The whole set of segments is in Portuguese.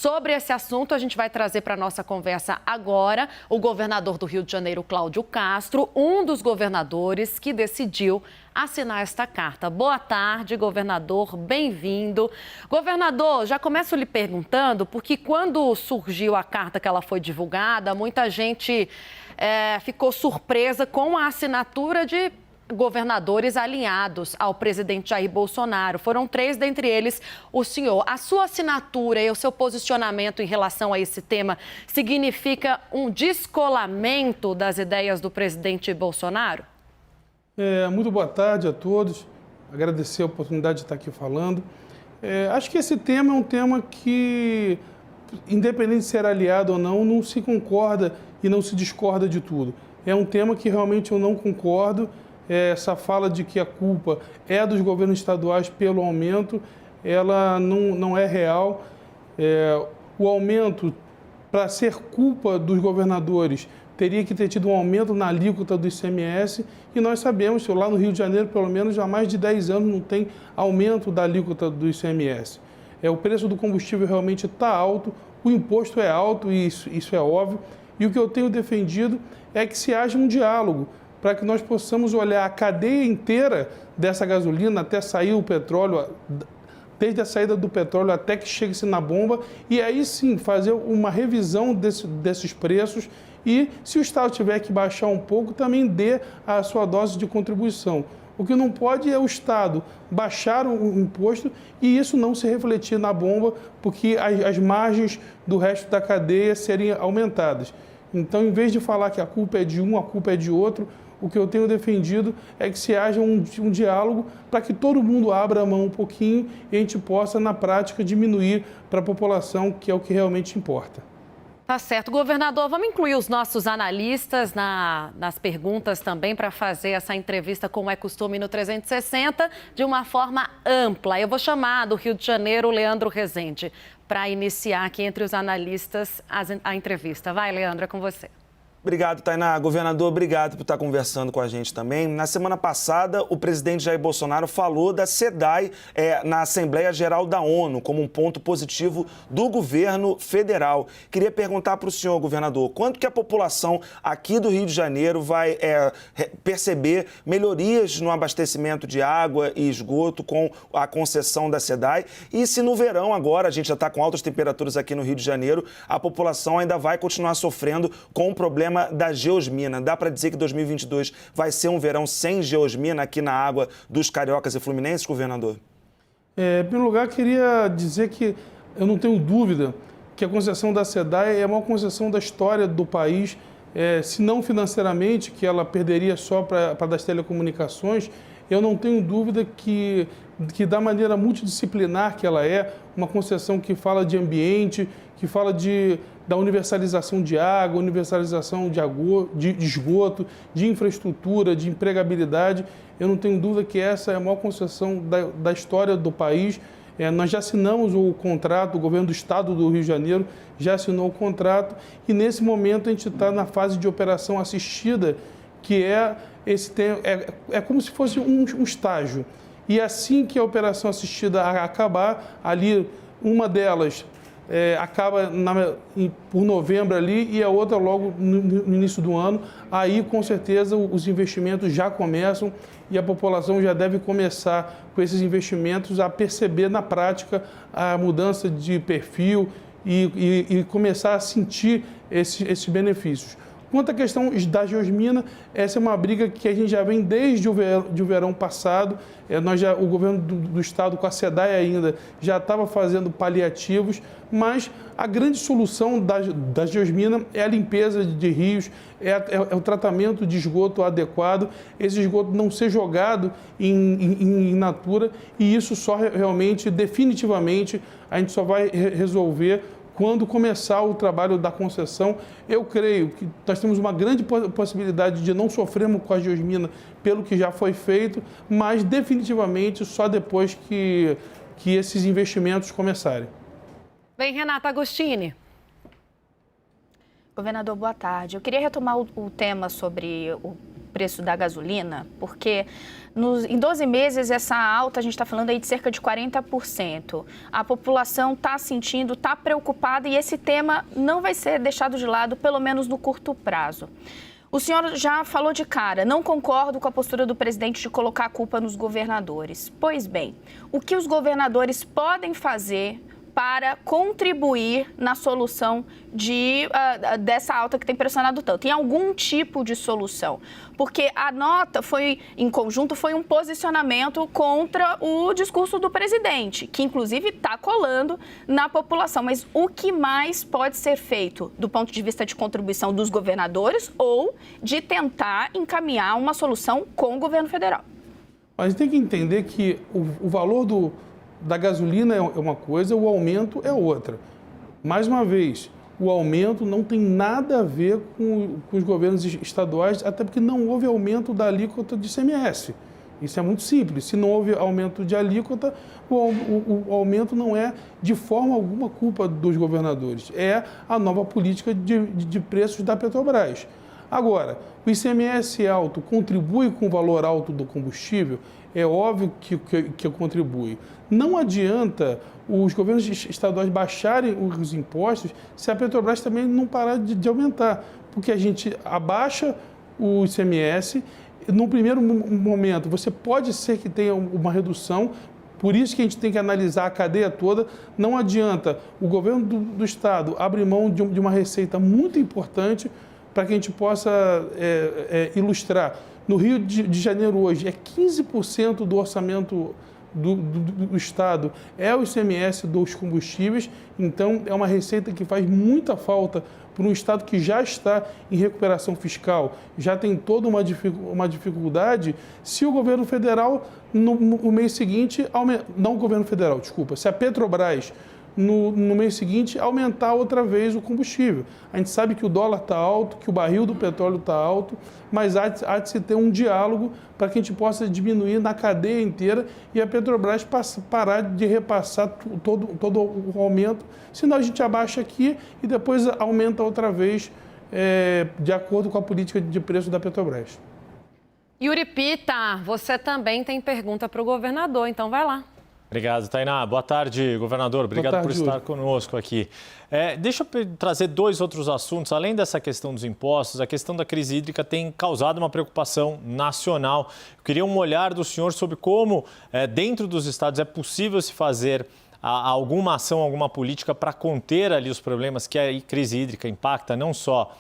Sobre esse assunto, a gente vai trazer para a nossa conversa agora o governador do Rio de Janeiro, Cláudio Castro, um dos governadores que decidiu assinar esta carta. Boa tarde, governador, bem-vindo. Governador, já começo lhe perguntando, porque quando surgiu a carta que ela foi divulgada, muita gente ficou surpresa com a assinatura de governadores alinhados ao presidente Jair Bolsonaro. Foram 3, dentre eles o senhor. A sua assinatura e o seu posicionamento em relação a esse tema significa um descolamento das ideias do presidente Bolsonaro? Muito boa tarde a todos. Agradecer a oportunidade de estar aqui falando. Acho que esse tema é um tema que, independente de ser aliado ou não se concorda e não se discorda de tudo. É um tema que realmente eu não concordo. Essa fala de que a culpa é dos governos estaduais pelo aumento, ela não é real. O aumento, para ser culpa dos governadores, teria que ter tido um aumento na alíquota do ICMS, e nós sabemos que lá no Rio de Janeiro, pelo menos, há mais de 10 anos não tem aumento da alíquota do ICMS. O preço do combustível realmente está alto, o imposto é alto, e isso é óbvio, e o que eu tenho defendido é que se haja um diálogo, para que nós possamos olhar a cadeia inteira dessa gasolina até sair o petróleo, desde a saída do petróleo até que chegue-se na bomba, e aí sim fazer uma revisão desses preços, e se o Estado tiver que baixar um pouco, também dê a sua dose de contribuição. O que não pode é o Estado baixar o imposto e isso não se refletir na bomba, porque as margens do resto da cadeia seriam aumentadas. Então, em vez de falar que a culpa é de um, a culpa é de outro, o que eu tenho defendido é que se haja um diálogo para que todo mundo abra a mão um pouquinho e a gente possa, na prática, diminuir para a população, que é o que realmente importa. Tá certo. Governador, vamos incluir os nossos analistas nas perguntas também para fazer essa entrevista, como é costume no 360, de uma forma ampla. Eu vou chamar do Rio de Janeiro o Leandro Rezende para iniciar aqui entre os analistas a entrevista. Vai, Leandro, é com você. Obrigado, Tainá. Governador, obrigado por estar conversando com a gente também. Na semana passada, o presidente Jair Bolsonaro falou da SEDAI na Assembleia Geral da ONU como um ponto positivo do governo federal. Queria perguntar para o senhor, governador, quanto que a população aqui do Rio de Janeiro vai perceber melhorias no abastecimento de água e esgoto com a concessão da SEDAI? E se no verão agora, a gente já está com altas temperaturas aqui no Rio de Janeiro, a população ainda vai continuar sofrendo com o problema da geosmina. Dá para dizer que 2022 vai ser um verão sem geosmina aqui na água dos cariocas e fluminenses, governador? Em primeiro lugar, queria dizer que eu não tenho dúvida que a concessão da SEDAI é a maior concessão da história do país, se não financeiramente, que ela perderia só para das telecomunicações. Eu não tenho dúvida que da maneira multidisciplinar que ela é, uma concessão que fala de ambiente, que fala da universalização de água, universalização de esgoto, de infraestrutura, de empregabilidade. Eu não tenho dúvida que essa é a maior concessão da história do país. Nós já assinamos o contrato, o governo do estado do Rio de Janeiro já assinou o contrato, e nesse momento a gente está na fase de operação assistida, que é como se fosse um estágio. E assim que a operação assistida acabar, ali uma delas acaba por novembro ali e a outra logo no início do ano. Aí, com certeza, os investimentos já começam e a população já deve começar com esses investimentos a perceber na prática a mudança de perfil e começar a sentir esses benefícios. Quanto à questão da geosmina, essa é uma briga que a gente já vem desde o verão passado. O governo do estado, com a SEDAI ainda, já estava fazendo paliativos, mas a grande solução da geosmina é a limpeza de rios, é o tratamento de esgoto adequado, esse esgoto não ser jogado in natura, e isso só realmente, definitivamente, a gente só vai resolver quando começar o trabalho da concessão. Eu creio que nós temos uma grande possibilidade de não sofrermos com a geosmina pelo que já foi feito, mas definitivamente só depois que esses investimentos começarem. Bem, Renata Agostini. Governador, boa tarde. Eu queria retomar o tema sobre preço da gasolina? Porque em 12 meses, essa alta, a gente está falando aí de cerca de 40%. A população está sentindo, está preocupada e esse tema não vai ser deixado de lado, pelo menos no curto prazo. O senhor já falou de cara, não concordo com a postura do presidente de colocar a culpa nos governadores. Pois bem, o que os governadores podem fazer para contribuir na solução dessa alta que tem pressionado tanto? Tem algum tipo de solução? Porque a nota em conjunto, foi um posicionamento contra o discurso do presidente, que inclusive está colando na população. Mas o que mais pode ser feito do ponto de vista de contribuição dos governadores ou de tentar encaminhar uma solução com o governo federal? A gente tem que entender que o valor da gasolina é uma coisa, o aumento é outra. Mais uma vez, o aumento não tem nada a ver com os governos estaduais, até porque não houve aumento da alíquota de ICMS. Isso é muito simples. Se não houve aumento de alíquota, o aumento não é de forma alguma culpa dos governadores. É a nova política de preços da Petrobras. Agora, o ICMS alto contribui com o valor alto do combustível? É óbvio que contribui. Não adianta os governos estaduais baixarem os impostos se a Petrobras também não parar de aumentar, porque a gente abaixa o ICMS, no primeiro momento você pode ser que tenha uma redução, por isso que a gente tem que analisar a cadeia toda. Não adianta o governo do estado abrir mão de uma receita muito importante para que a gente possa ilustrar. No Rio de Janeiro hoje, 15% do orçamento do Estado é o ICMS dos combustíveis, então é uma receita que faz muita falta para um Estado que já está em recuperação fiscal, já tem toda uma dificuldade. Se o governo federal, no mês seguinte, não o governo federal, desculpa, se a Petrobras, no mês seguinte, aumentar outra vez o combustível. A gente sabe que o dólar está alto, que o barril do petróleo está alto, mas há de se ter um diálogo para que a gente possa diminuir na cadeia inteira e a Petrobras parar de repassar todo o aumento, senão a gente abaixa aqui e depois aumenta outra vez de acordo com a política de preço da Petrobras. Yuri Pita, você também tem pergunta para o governador, então vai lá. Obrigado, Tainá. Boa tarde, governador. Obrigado por estar conosco aqui. Deixa eu trazer dois outros assuntos. Além dessa questão dos impostos, a questão da crise hídrica tem causado uma preocupação nacional. Eu queria um olhar do senhor sobre como, dentro dos estados, é possível se fazer alguma ação, alguma política para conter ali os problemas que a crise hídrica impacta, não só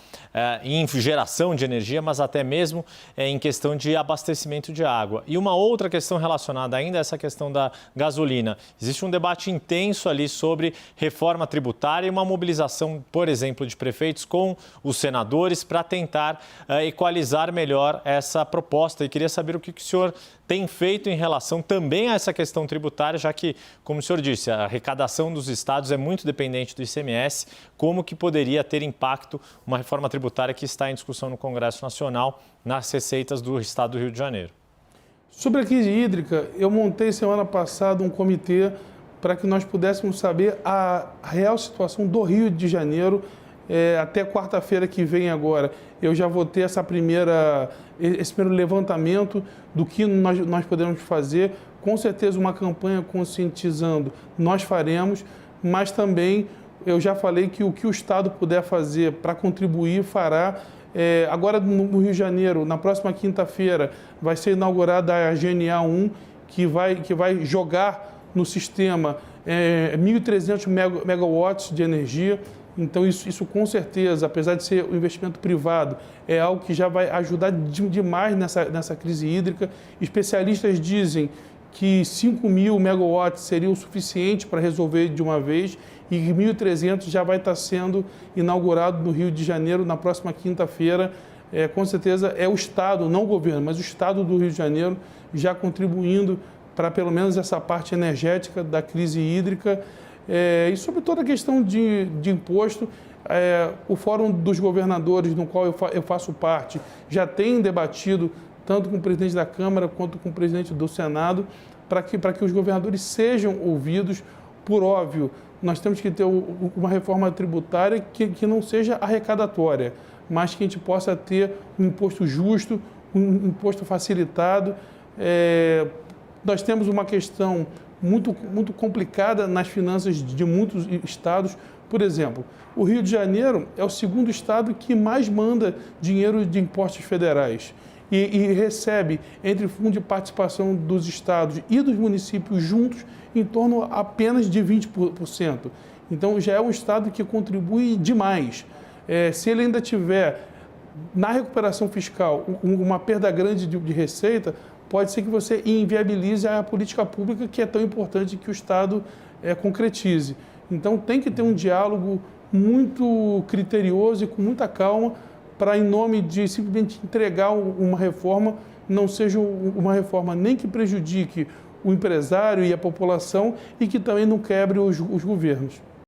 em geração de energia, mas até mesmo em questão de abastecimento de água. E uma outra questão relacionada ainda a essa questão da gasolina. Existe um debate intenso ali sobre reforma tributária e uma mobilização, por exemplo, de prefeitos com os senadores para tentar equalizar melhor essa proposta. E queria saber o que o senhor tem feito em relação também a essa questão tributária, já que, como o senhor disse, a arrecadação dos estados é muito dependente do ICMS, como que poderia ter impacto uma reforma tributária que está em discussão no Congresso Nacional nas receitas do estado do Rio de Janeiro. Sobre a crise hídrica, eu montei semana passada um comitê para que nós pudéssemos saber a real situação do Rio de Janeiro. Até quarta-feira que vem agora, eu já vou ter esse primeiro levantamento do que nós podemos fazer. Com certeza uma campanha conscientizando nós faremos, mas também eu já falei que o que o Estado puder fazer para contribuir, fará. Agora no Rio de Janeiro, na próxima quinta-feira, vai ser inaugurada a GNA 1, que vai jogar no sistema 1.300 megawatts de energia. Então, isso com certeza, apesar de ser um investimento privado, é algo que já vai ajudar demais nessa crise hídrica. Especialistas dizem que 5.000 megawatts seria o suficiente para resolver de uma vez e 1.300 já vai estar sendo inaugurado no Rio de Janeiro na próxima quinta-feira. Com certeza é o Estado, não o governo, mas o Estado do Rio de Janeiro já contribuindo para pelo menos essa parte energética da crise hídrica. E sobre toda a questão de imposto, o Fórum dos Governadores, no qual eu faço parte, já tem debatido tanto com o presidente da Câmara quanto com o presidente do Senado, para que os governadores sejam ouvidos. Por óbvio, nós temos que ter uma reforma tributária que não seja arrecadatória, mas que a gente possa ter um imposto justo, um imposto facilitado. Nós temos uma questão muito complicada nas finanças de muitos estados. Por exemplo, o Rio de Janeiro é o segundo estado que mais manda dinheiro de impostos federais e recebe, entre fundo de participação dos estados e dos municípios juntos, em torno apenas de 20%. Então, já é um estado que contribui demais. Se ele ainda tiver, na recuperação fiscal, uma perda grande de receita, pode ser que você inviabilize a política pública que é tão importante que o Estado concretize. Então, tem que ter um diálogo muito criterioso e com muita calma para, em nome de simplesmente entregar uma reforma, não seja uma reforma nem que prejudique o empresário e a população e que também não quebre os governos.